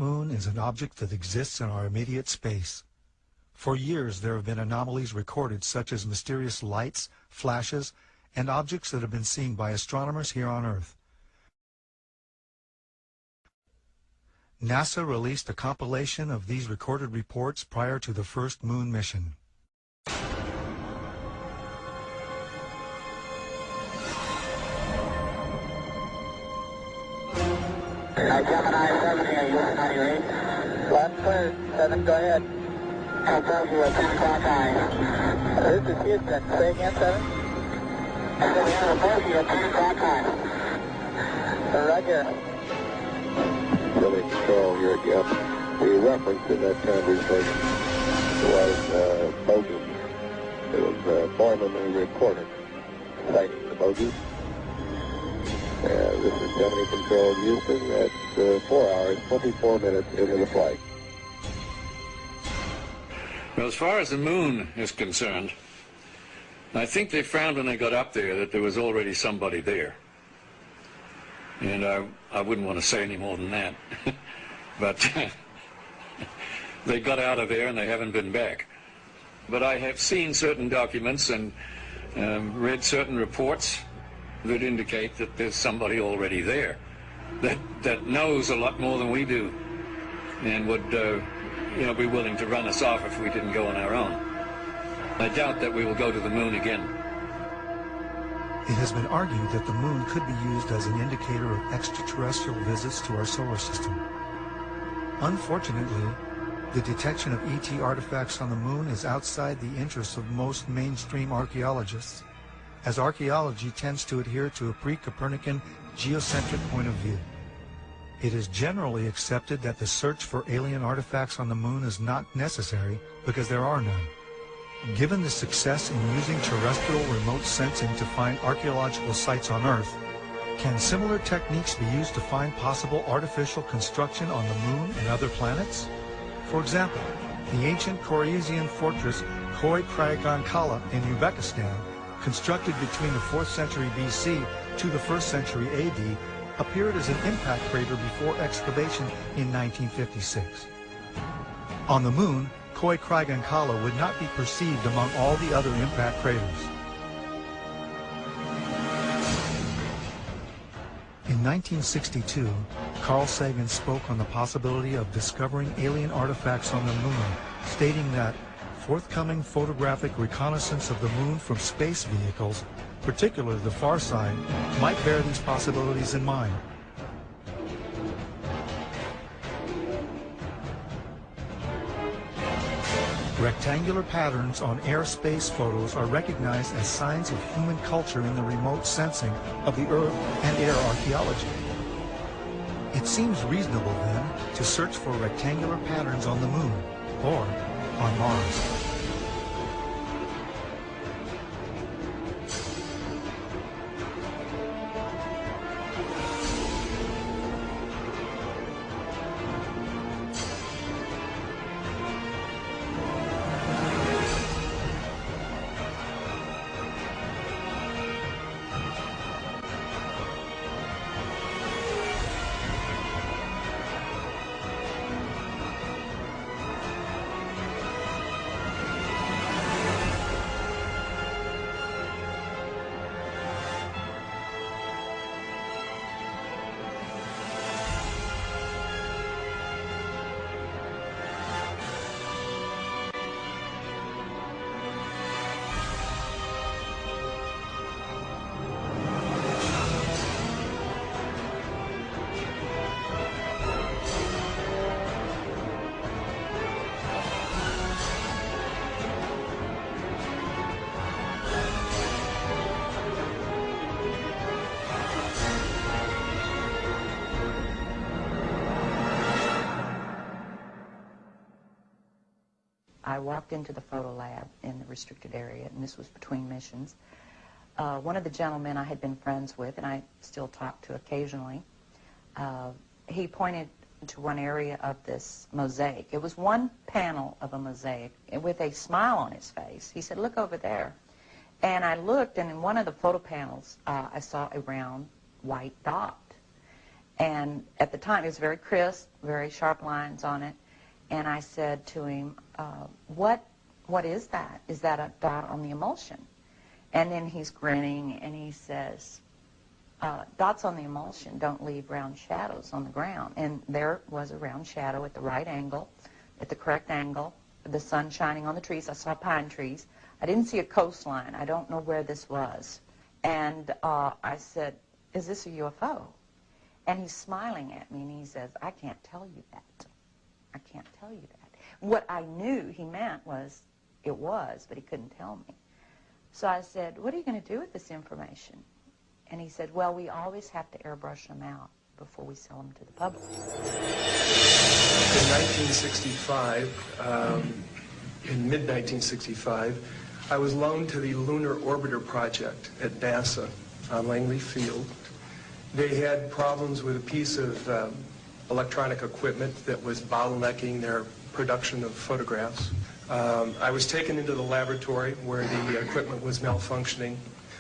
moon is an object that exists in our immediate space. For years, there have been anomalies recorded such as mysterious lights, flashes, and objects that have been seen by astronomers here on Earth. NASA released a compilation of these recorded reports prior to the first moon mission. Gemini 70, are you on your 8? Left clear, 7, go ahead. Approach you at 10 o'clock high. This is Houston, say again, 7? I said we have a approach you at 10 o'clock high. Roger. Building control here again. The reference in that time research was bogies. It was Borman who reported citing the bogies. This is Gemini Control Houston. That's 4 hours, 24 minutes into the flight. Well, as far as the moon is concerned, I think they found when they got up there that there was already somebody there. And I wouldn't want to say any more than that. But they got out of there and they haven't been back. But I have seen certain documents and read certain reports that indicate that there's somebody already there that knows a lot more than we do and would be willing to run us off if we didn't go on our own. I doubt that we will go to the moon again. It has been argued that the moon could be used as an indicator of extraterrestrial visits to our solar system. Unfortunately, the detection of ET artifacts on the moon is outside the interests of most mainstream archaeologists, as archaeology tends to adhere to a pre-Copernican geocentric point of view. It is generally accepted that the search for alien artifacts on the moon is not necessary because there are none. Given the success in using terrestrial remote sensing to find archaeological sites on Earth, can similar techniques be used to find possible artificial construction on the moon and other planets? For example, the ancient Khorezmian fortress Khoi Kragan Kala in Uzbekistan, constructed between the 4th century BC to the 1st century AD, appeared as an impact crater before excavation in 1956. On the moon, Khoi Kragan Kala would not be perceived among all the other impact craters. In 1962, Carl Sagan spoke on the possibility of discovering alien artifacts on the moon, stating that forthcoming photographic reconnaissance of the moon from space vehicles, particularly the far side, might bear these possibilities in mind. Rectangular patterns on airspace photos are recognized as signs of human culture in the remote sensing of the Earth and air archaeology. It seems reasonable, then, to search for rectangular patterns on the moon or on Mars. I walked into the photo lab in the restricted area, and this was between missions. One of the gentlemen I had been friends with, and I still talk to occasionally, he pointed to one area of this mosaic. It was one panel of a mosaic with a smile on his face. He said, "Look over there." And I looked, and in one of the photo panels, I saw a round white dot. And at the time, it was very crisp, very sharp lines on it. And I said to him, what is that? Is that a dot on the emulsion? And then he's grinning, and he says, dots on the emulsion don't leave round shadows on the ground. And there was a round shadow at the right angle, at the correct angle, the sun shining on the trees. I saw pine trees. I didn't see a coastline. I don't know where this was. And I said, is this a UFO? And he's smiling at me, and he says, I can't tell you that. I can't tell you that. What I knew he meant was it was, but he couldn't tell me. So I said, what are you going to do with this information? And he said, well, we always have to airbrush them out before we sell them to the public. In 1965, in mid-1965, I was loaned to the Lunar Orbiter Project at NASA on Langley Field. They had problems with a piece of electronic equipment that was bottlenecking their production of photographs. I was taken into the laboratory where the equipment was malfunctioning.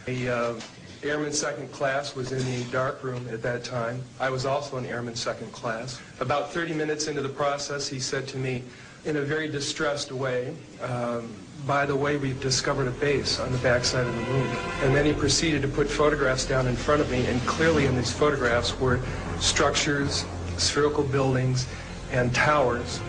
The Airman Second Class was in the darkroom at that time. I was also an Airman Second Class. About 30 minutes into the process, he said to me in a very distressed way, by the way, we've discovered a base on the backside of the moon. And then he proceeded to put photographs down in front of me, and clearly in these photographs were structures, spherical buildings, and towers.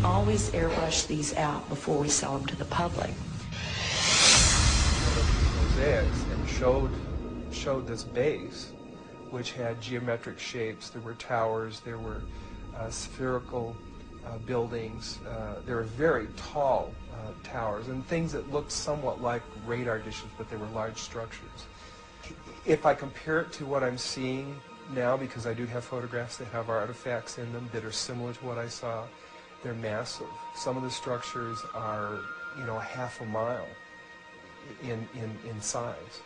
Always airbrush these out before we sell them to the public. Mosaics and showed this base, which had geometric shapes. There were towers, there were spherical buildings, there were very tall towers and things that looked somewhat like radar dishes, but they were large structures. If I compare it to what I'm seeing now, because I do have photographs that have artifacts in them that are similar to what I saw, they're massive. Some of the structures are, half a mile in size.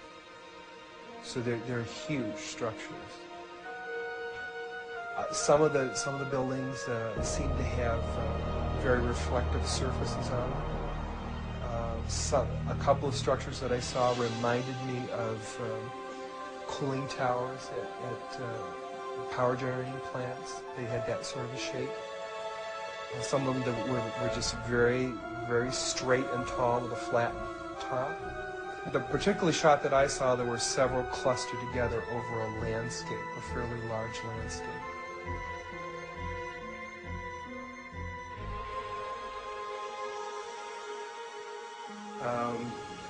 So they're huge structures. Some of the buildings seem to have very reflective surfaces on them. A couple of structures that I saw reminded me of cooling towers at power generating plants. They had that sort of a shape. Some of them were just very, very straight and tall with a flat top. The particular shot that I saw, there were several clustered together over a landscape, a fairly large landscape.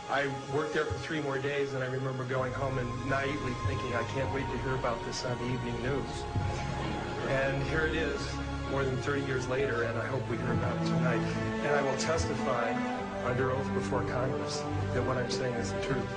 I worked there for 3 more days, and I remember going home and naively thinking, I can't wait to hear about this on the evening news. And here it is, more than 30 years later, and I hope we hear about it tonight. And I will testify under oath before Congress that what I'm saying is the truth.